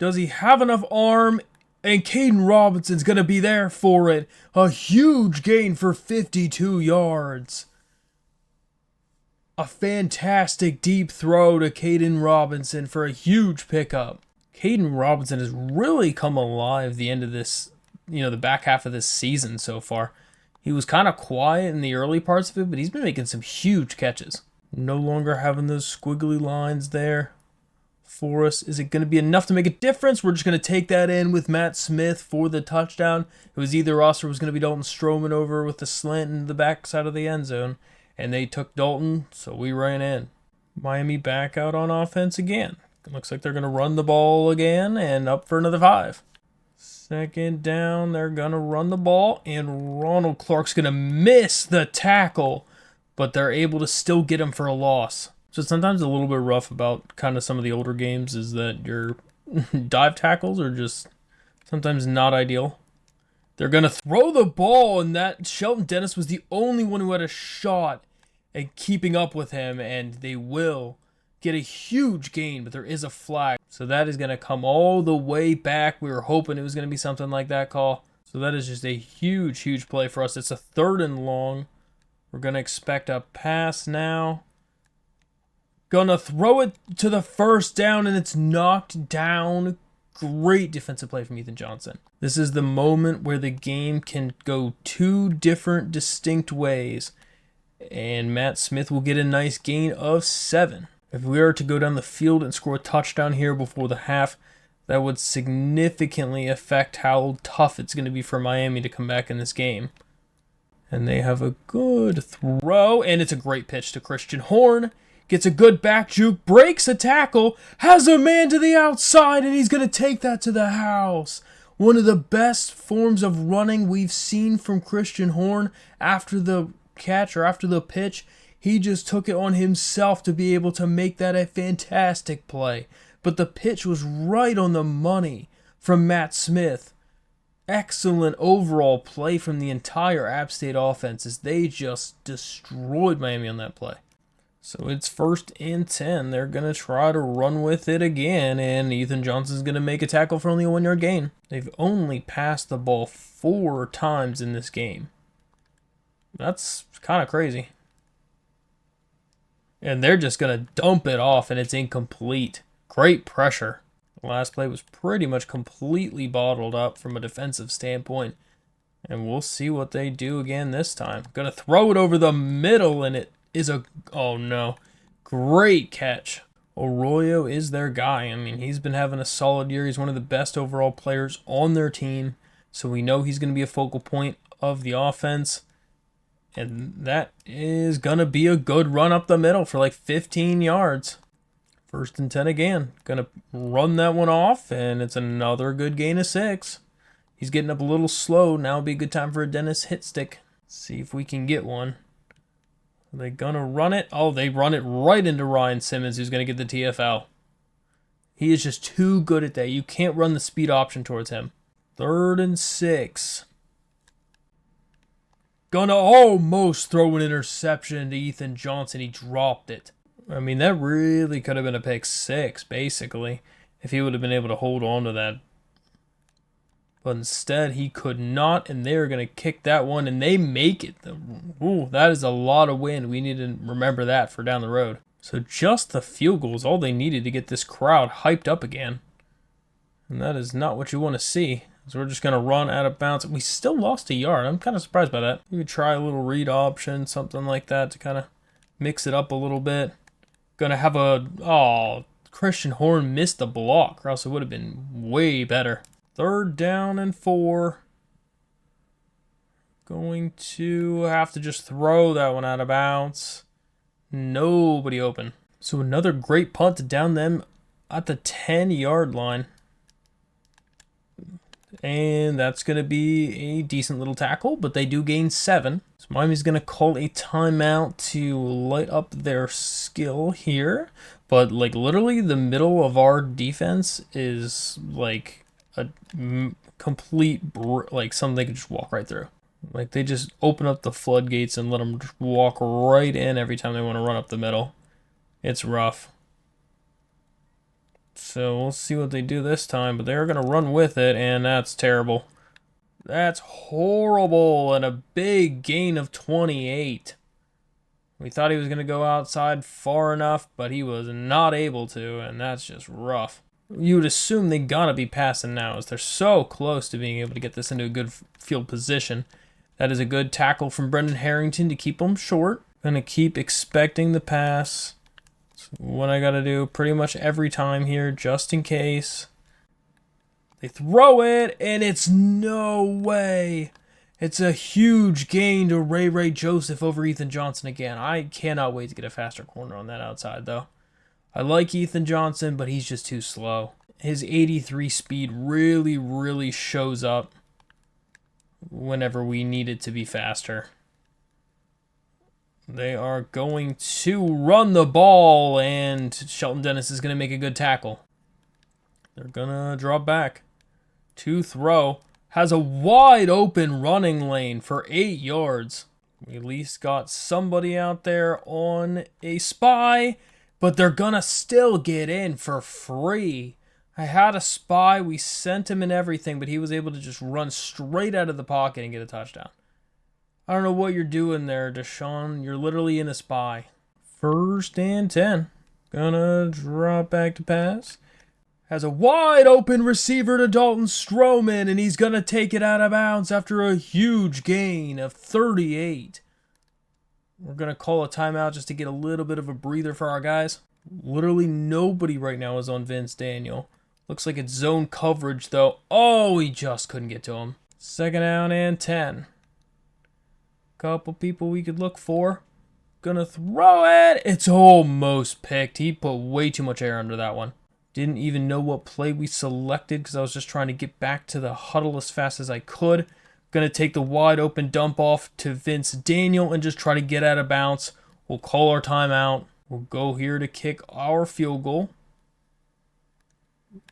Does he have enough arm? And Caden Robinson's going to be there for it. A huge gain for 52 yards. A fantastic deep throw to Caden Robinson for a huge pickup. Caden Robinson has really come alive the end of this, the back half of this season so far. He was kind of quiet in the early parts of it, but he's been making some huge catches. No longer having those squiggly lines there for us. Is it going to be enough to make a difference? We're just going to take that in with Matt Smith for the touchdown. It was either us or it was going to be Dalton Stroman over with the slant in the backside of the end zone. And they took Dalton, so we ran in. Miami back out on offense again. It looks like they're going to run the ball again and up for another 5. 2nd down, they're going to run the ball, and Ronald Clark's going to miss the tackle, but they're able to still get him for a loss. So sometimes a little bit rough about kind of some of the older games is that your dive tackles are just sometimes not ideal. They're going to throw the ball, and that Shelton Dennis was the only one who had a shot at keeping up with him, and they will get a huge gain, but there is a flag. So that is going to come all the way back. We were hoping it was going to be something like that call. So that is just a huge, huge play for us. It's a 3rd and long. We're going to expect a pass now. Gonna throw it to the 1st down, and it's knocked down. Great defensive play from Ethan Johnson. This is the moment where the game can go 2 different distinct ways, and Matt Smith will get a nice gain of 7. If we are to go down the field and score a touchdown here before the half, that would significantly affect how tough it's going to be for Miami to come back in this game. And they have a good throw, and it's a great pitch to Christian Horn. Gets a good back juke, breaks a tackle, has a man to the outside, and he's going to take that to the house. One of the best forms of running we've seen from Christian Horn after the catch or after the pitch. He just took it on himself to be able to make that a fantastic play. But the pitch was right on the money from Matt Smith. Excellent overall play from the entire App State offense as they just destroyed Miami on that play. So it's 1st and 10. They're going to try to run with it again, and Ethan Johnson's going to make a tackle for only a 1-yard gain. They've only passed the ball 4 times in this game. That's kind of crazy. And they're just going to dump it off, and it's incomplete. Great pressure. The last play was pretty much completely bottled up from a defensive standpoint. And we'll see what they do again this time. Going to throw it over the middle, and it is oh no, great catch. Arroyo is their guy. I mean, he's been having a solid year. He's one of the best overall players on their team. So we know he's going to be a focal point of the offense. And that is going to be a good run up the middle for like 15 yards. 1st and 10 again. Going to run that one off, and it's another good gain of 6. He's getting up a little slow. Now would be a good time for a Dennis hit stick. See if we can get one. Are they going to run it? Oh, they run it right into Ryan Simmons, who's going to get the TFL. He is just too good at that. You can't run the speed option towards him. 3rd and 6. Gonna almost throw an interception to Ethan Johnson. He dropped it. I mean, that really could have been a pick 6, basically, if he would have been able to hold on to that. But instead, he could not, and they're going to kick that one, and they make it. Ooh, that is a lot of wind. We need to remember that for down the road. So just the field goal is all they needed to get this crowd hyped up again. And that is not what you want to see. So we're just going to run out of bounds. We still lost a yard. I'm kind of surprised by that. You could try a little read option, something like that to kind of mix it up a little bit. Going to have a... Oh, Christian Horn missed the block, or else it would have been way better. 3rd down and 4. Going to have to just throw that one out of bounds. Nobody open. So another great punt down them at the 10-yard line. And that's going to be a decent little tackle, but they do gain 7. So Miami's going to call a timeout to light up their skill here. But like literally the middle of our defense is like a complete, like something they could just walk right through. Like they just open up the floodgates and let them just walk right in every time they want to run up the middle. It's rough. So we'll see what they do this time, but they're going to run with it, and that's terrible. That's horrible, and a big gain of 28. We thought he was going to go outside far enough, but he was not able to, and that's just rough. You would assume they got to be passing now, as they're so close to being able to get this into a good field position. That is a good tackle from Brendan Harrington to keep them short. Going to keep expecting the pass. That's what I got to do pretty much every time here, just in case. They throw it, and it's no way. It's a huge gain to Ray Joseph over Ethan Johnson again. I cannot wait to get a faster corner on that outside, though. I like Ethan Johnson, but he's just too slow. His 83 speed really shows up whenever we need it to be faster. They are going to run the ball, and Shelton Dennis is going to make a good tackle. They're going to drop back. To throw. Has a wide open running lane for 8 yards. We at least got somebody out there on a spy, but they're going to still get in for free. I had a spy. We sent him and everything, but he was able to just run straight out of the pocket and get a touchdown. I don't know what you're doing there, Deshaun. You're literally in a spy. 1st and 10. Gonna drop back to pass. Has a wide open receiver to Dalton Stroman, and he's going to take it out of bounds after a huge gain of 38. We're going to call a timeout just to get a little bit of a breather for our guys. Literally nobody right now is on Vince Daniel. Looks like it's zone coverage, though. Oh, he just couldn't get to him. 2nd down and 10. Couple people we could look for. Gonna throw it. It's almost picked. He put way too much air under that one. Didn't even know what play we selected because I was just trying to get back to the huddle as fast as I could. Gonna take the wide open dump off to Vince Daniel and just try to get out of bounds. We'll call our timeout. We'll go here to kick our field goal.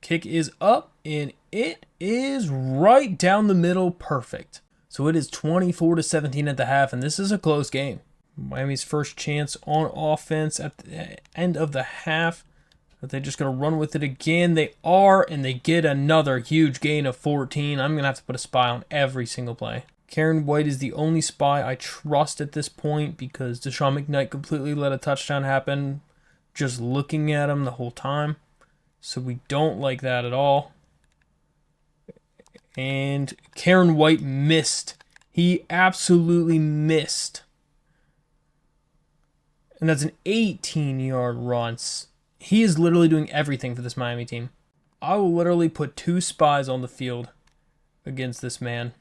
Kick is up, and it is right down the middle. Perfect. So it is 24-17 at the half, and this is a close game. Miami's first chance on offense at the end of the half. But they're just going to run with it again. They are, and they get another huge gain of 14. I'm going to have to put a spy on every single play. Karen White is the only spy I trust at this point because Deshaun McKnight completely let a touchdown happen just looking at him the whole time. So we don't like that at all. And Karen White missed. He absolutely missed. And that's an 18-yard run. He is literally doing everything for this Miami team. I will literally put 2 spies on the field against this man.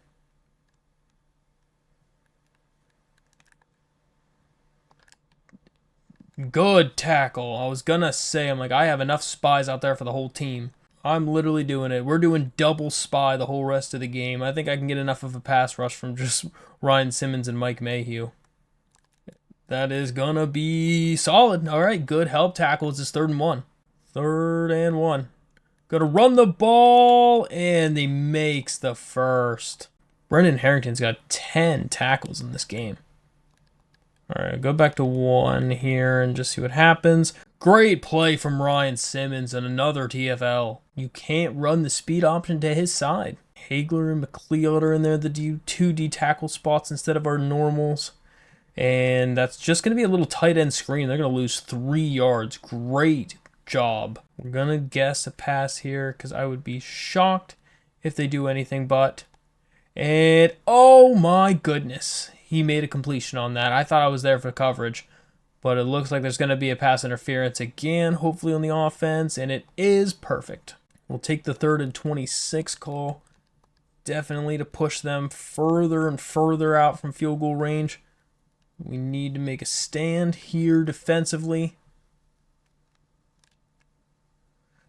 Good tackle. I was gonna say, I'm like, I have enough spies out there for the whole team. I'm literally doing it. We're doing double spy the whole rest of the game. I think I can get enough of a pass rush from just Ryan Simmons and Mike Mayhew. That is gonna be solid. All right, good help tackle. It's 3rd and 1. 3rd and 1. Gonna run the ball, and he makes the first. Brendan Harrington's got 10 tackles in this game. All right, go back to 1 here and just see what happens. Great play from Ryan Simmons and another TFL. You can't run the speed option to his side. Hagler and McLeod are in there, the 2D tackle spots instead of our normals. And that's just going to be a little tight end screen. They're going to lose 3 yards. Great job. We're going to guess a pass here because I would be shocked if they do anything but. And oh my goodness, he made a completion on that. I thought I was there for coverage, but it looks like there's going to be a pass interference again, hopefully on the offense, and it is perfect. We'll take the 3rd and 26 call, definitely to push them further and further out from field goal range. We need to make a stand here defensively.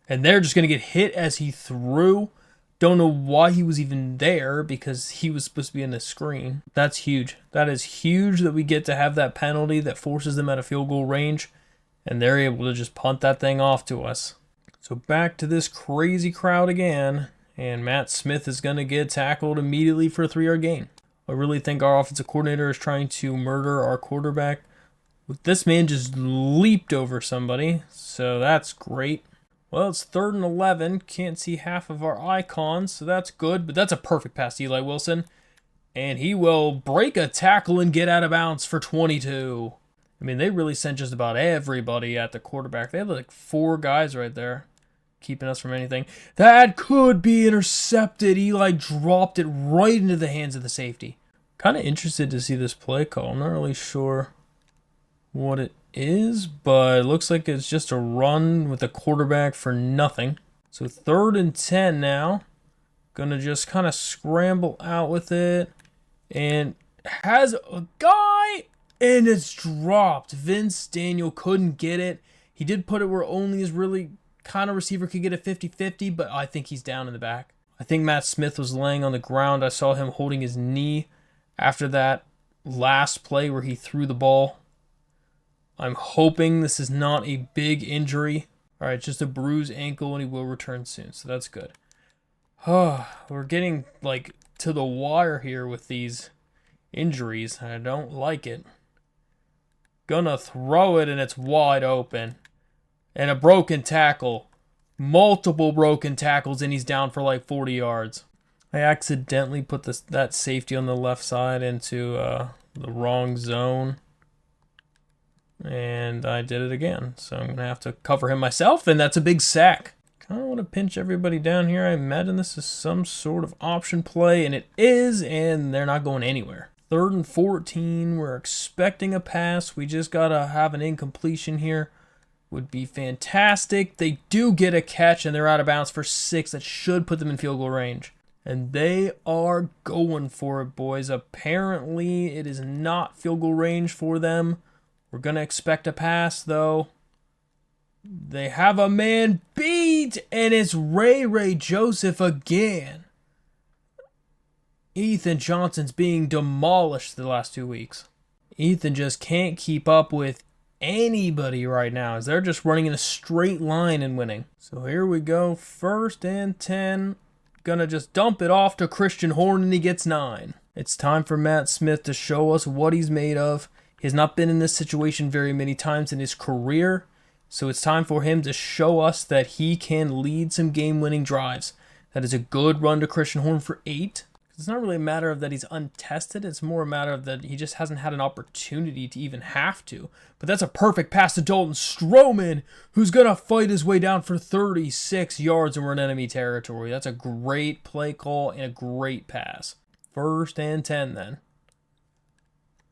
And they're just going to get hit as he threw. Don't know why he was even there because he was supposed to be in the screen. That's huge. That is huge that we get to have that penalty that forces them out of field goal range. And they're able to just punt that thing off to us. So back to this crazy crowd again. And Matt Smith is going to get tackled immediately for a 3-yard gain. I really think our offensive coordinator is trying to murder our quarterback. This man just leaped over somebody, so that's great. Well, it's 3rd and 11. Can't see half of our icons, so that's good. But that's a perfect pass to Eli Wilson. And he will break a tackle and get out of bounds for 22. I mean, they really sent just about everybody at the quarterback. They had like 4 guys right there keeping us from anything. That could be intercepted. Eli dropped it right into the hands of the safety. Kind of interested to see this play call. I'm not really sure what it is, but it looks like it's just a run with the quarterback for nothing. So 3rd and 10 now. Gonna just kind of scramble out with it. And has a guy, and it's dropped. Vince Daniel couldn't get it. He did put it where only his really kind of receiver could get a 50-50, but I think he's down in the back. I think Matt Smith was laying on the ground. I saw him holding his knee after that last play where he threw the ball. I'm hoping this is not a big injury. All right, just a bruised ankle, and he will return soon, so that's good. We're getting like to the wire here with these injuries. I don't like it. Gonna throw it, and it's wide open. And a broken tackle. Multiple broken tackles, and he's down for like 40 yards. I accidentally put that safety on the left side into the wrong zone. And I did it again. So I'm going to have to cover him myself, and that's a big sack. Kind of want to pinch everybody down here. I imagine this is some sort of option play, and it is, and they're not going anywhere. 3rd and 14. We're expecting a pass. We just got to have an incompletion here. Would be fantastic. They do get a catch, and they're out of bounds for 6. That should put them in field goal range. And they are going for it, boys. Apparently, it is not field goal range for them. We're going to expect a pass, though. They have a man beat, and it's Ray Joseph again. Ethan Johnson's being demolished the last 2 weeks. Ethan just can't keep up with anybody right now as they're just running in a straight line and winning. So here we go. 1st and 10. Gonna just dump it off to Christian Horn, and he gets 9. It's time for Matt Smith to show us what he's made of. He has not been in this situation very many times in his career, so it's time for him to show us that he can lead some game-winning drives. That is a good run to Christian Horn for 8. It's not really a matter of that he's untested. It's more a matter of that he just hasn't had an opportunity to even have to. But that's a perfect pass to Dalton Stroman, who's going to fight his way down for 36 yards, and we're in enemy territory. That's a great play call and a great pass. 1st and 10 then.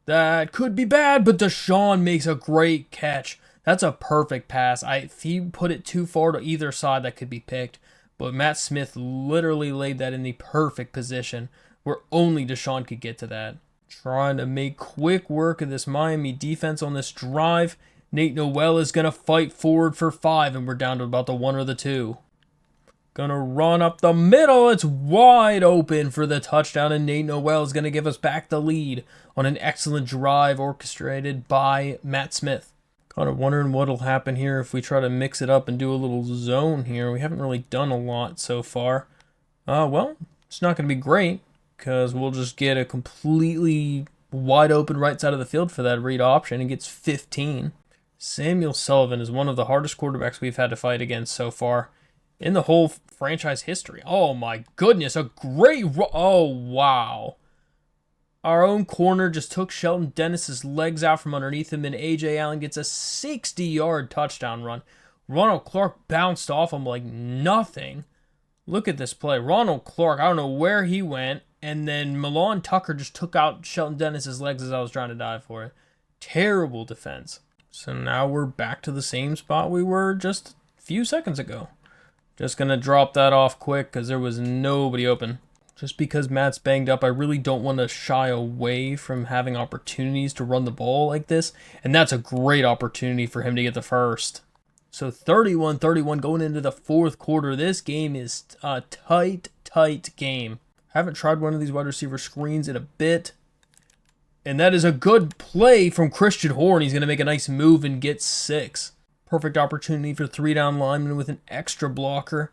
That could be bad, but Deshaun makes a great catch. That's a perfect pass. If he put it too far to either side, that could be picked. But Matt Smith literally laid that in the perfect position where only Deshaun could get to that. Trying to make quick work of this Miami defense on this drive. Nate Noel is going to fight forward for 5, and we're down to about the 1 or the 2. Gonna run up the middle. It's wide open for the touchdown, and Nate Noel is going to give us back the lead on an excellent drive orchestrated by Matt Smith. Kind of wondering what will happen here if we try to mix it up and do a little zone here. We haven't really done a lot so far. Well, it's not going to be great because we'll just get a completely wide open right side of the field for that read option and gets 15. Samuel Sullivan is one of the hardest quarterbacks we've had to fight against so far in the whole franchise history. Oh my goodness, a great oh wow. Our own corner just took Shelton Dennis's legs out from underneath him, and A.J. Allen gets a 60-yard touchdown run. Ronald Clark bounced off him like nothing. Look at this play. Ronald Clark, I don't know where he went, and then Milan Tucker just took out Shelton Dennis's legs as I was trying to dive for it. Terrible defense. So now we're back to the same spot we were just a few seconds ago. Just going to drop that off quick because there was nobody open. Just because Matt's banged up, I really don't want to shy away from having opportunities to run the ball like this. And that's a great opportunity for him to get the first. So 31-31 going into the fourth quarter. This game is a tight game. I haven't tried one of these wide receiver screens in a bit. And that is a good play from Christian Horn. He's going to make a nice move and get 6. Perfect opportunity for 3-down linemen with an extra blocker.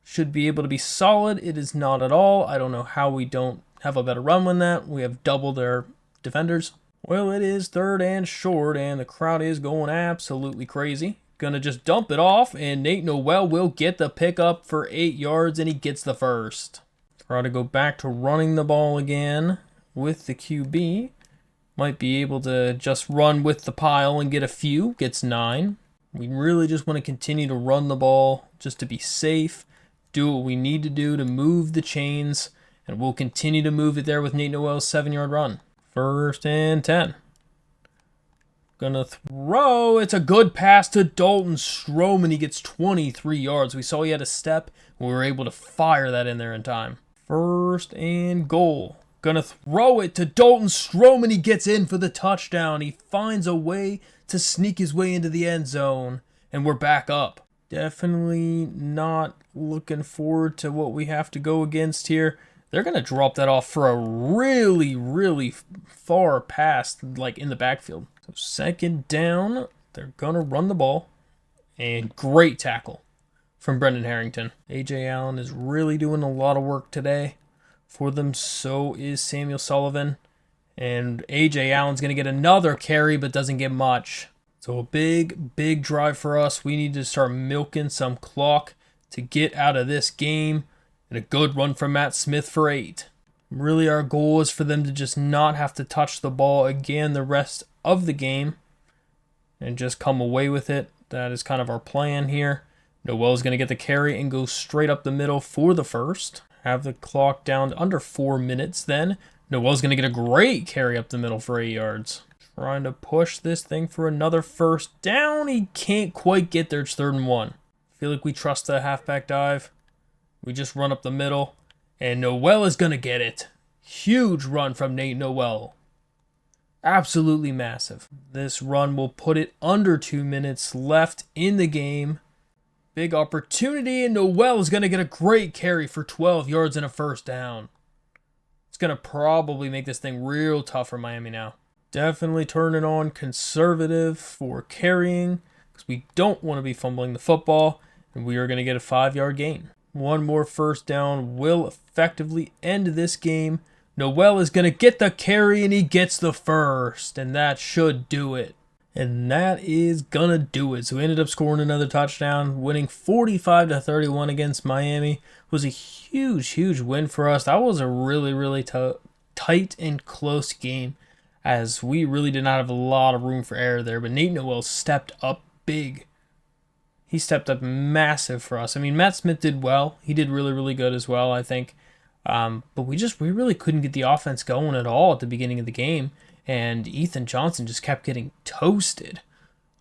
Should be able to be solid. It is not at all. I don't know how we don't have a better run than that. We have double their defenders. Well, it is 3rd and short, and the crowd is going absolutely crazy. Gonna just dump it off, and Nate Noel will get the pickup for 8 yards, and he gets the first. Try to go back to running the ball again with the QB. Might be able to just run with the pile and get a few. Gets 9. We really just want to continue to run the ball just to be safe. Do what we need to do to move the chains, and we'll continue to move it there with Nate Noel's 7-yard run. 1st and 10. Gonna throw. It's a good pass to Dalton Stroman. He gets 23 yards. We saw he had a step, and we were able to fire that in there in time. 1st and goal. Gonna throw it to Dalton Stroman. He gets in for the touchdown. He finds a way to sneak his way into the end zone, and we're back up. Definitely not looking forward to what we have to go against here. They're going to drop that off for a really far pass, like in the backfield. So 2nd down, they're going to run the ball. And great tackle from Brendan Harrington. A.J. Allen is really doing a lot of work today for them. So is Samuel Sullivan. And A.J. Allen's going to get another carry, but doesn't get much. So a big drive for us. We need to start milking some clock to get out of this game. And a good run from Matt Smith for 8. Really our goal is for them to just not have to touch the ball again the rest of the game. And just come away with it. That is kind of our plan here. Noel's going to get the carry and go straight up the middle for the first. Have the clock down to under 4 minutes then. Noel's going to get a great carry up the middle for 8 yards. Trying to push this thing for another 1st down. He can't quite get there. It's 3rd and 1. Feel like we trust the halfback dive. We just run up the middle. And Noel is going to get it. Huge run from Nate Noel. Absolutely massive. This run will put it under 2 minutes left in the game. Big opportunity, and Noel is going to get a great carry for 12 yards and a 1st down. It's going to probably make this thing real tough for Miami now. Definitely turn it on conservative for carrying because we don't want to be fumbling the football, and we are going to get a 5-yard gain. One more 1st down will effectively end this game. Noel is going to get the carry, and he gets the first, and that should do it. And that is going to do it. So we ended up scoring another touchdown, winning 45-31 against Miami. It was a huge win for us. That was a really tight and close game, as we really did not have a lot of room for error there. But Nate Noel stepped up big. He stepped up massive for us. I mean, Matt Smith did well. He did really good as well, I think. But we really couldn't get the offense going at all at the beginning of the game. And Ethan Johnson just kept getting toasted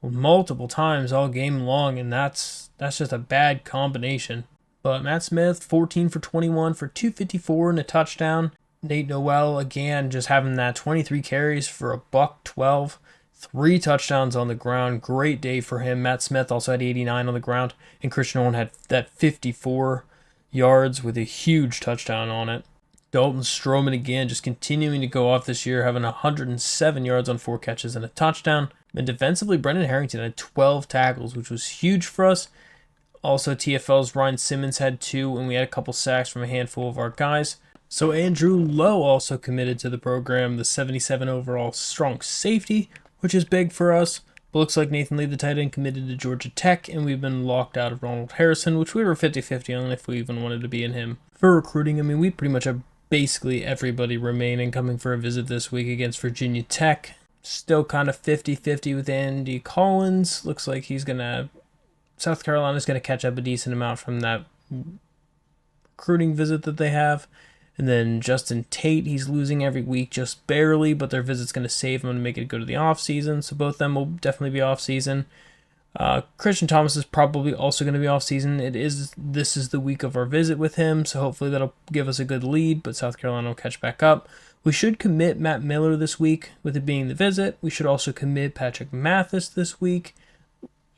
multiple times all game long. And that's just a bad combination. But Matt Smith, 14 for 21 for 254 and a touchdown. Nate Noel, again, just having that 23 carries for $112, 3 touchdowns on the ground. Great day for him. Matt Smith also had 89 on the ground, and Christian Owen had that 54 yards with a huge touchdown on it. Dalton Stroman again, just continuing to go off this year, having 107 yards on 4 catches and a touchdown. And defensively, Brendan Harrington had 12 tackles, which was huge for us. Also, TFL's Ryan Simmons had 2, and we had a couple sacks from a handful of our guys. So Andrew Lowe also committed to the program, the 77 overall strong safety, which is big for us. But looks like Nathan Lee, the tight end, committed to Georgia Tech, and we've been locked out of Ronald Harrison, which we were 50-50 on if we even wanted to be in him. For recruiting, I mean, we pretty much have basically everybody remaining coming for a visit this week against Virginia Tech. Still kind of 50-50 with Andy Collins. Looks like South Carolina's going to catch up a decent amount from that recruiting visit that they have. And then Justin Tate, he's losing every week just barely, but their visit's going to save him and make it go to the offseason. So both of them will definitely be offseason. Christian Thomas is probably also going to be offseason. This is the week of our visit with him, so hopefully that'll give us a good lead, but South Carolina will catch back up. We should commit Matt Miller this week, with it being the visit. We should also commit Patrick Mathis this week.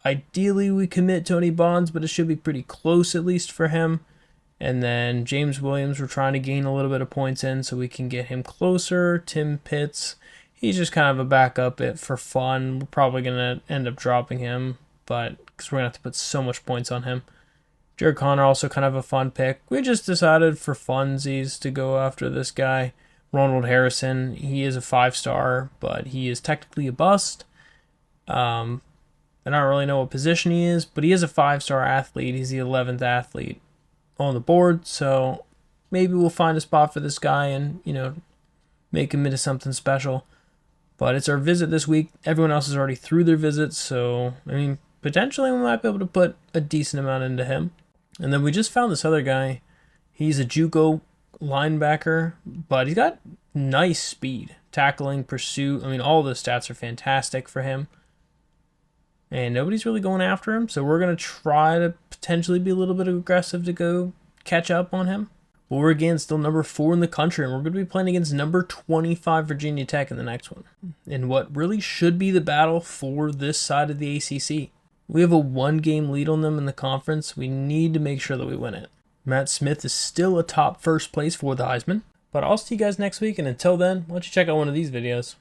Ideally, we commit Tony Bonds, but it should be pretty close at least for him. And then James Williams, we're trying to gain a little bit of points in so we can get him closer. Tim Pitts, he's just kind of a backup for fun. We're probably going to end up dropping him, but because we're going to have to put so much points on him. Jared Connor, also kind of a fun pick. We just decided for funsies to go after this guy. Ronald Harrison, he is a 5-star, but he is technically a bust. I don't really know what position he is, but he is a 5-star athlete. He's the 11th athlete on the board, so maybe we'll find a spot for this guy and, make him into something special. But it's our visit this week. Everyone else is already through their visits, so, potentially we might be able to put a decent amount into him. And then we just found this other guy. He's a JUCO linebacker, but he's got nice speed, tackling, pursuit. All the stats are fantastic for him. And nobody's really going after him, so we're going to try to potentially be a little bit aggressive to go catch up on him. But we're, again, still number 4 in the country, and we're going to be playing against number 25 Virginia Tech in the next one. In what really should be the battle for this side of the ACC. We have a 1-game lead on them in the conference. We need to make sure that we win it. Matt Smith is still a top first place for the Heisman. But I'll see you guys next week, and until then, why don't you check out one of these videos.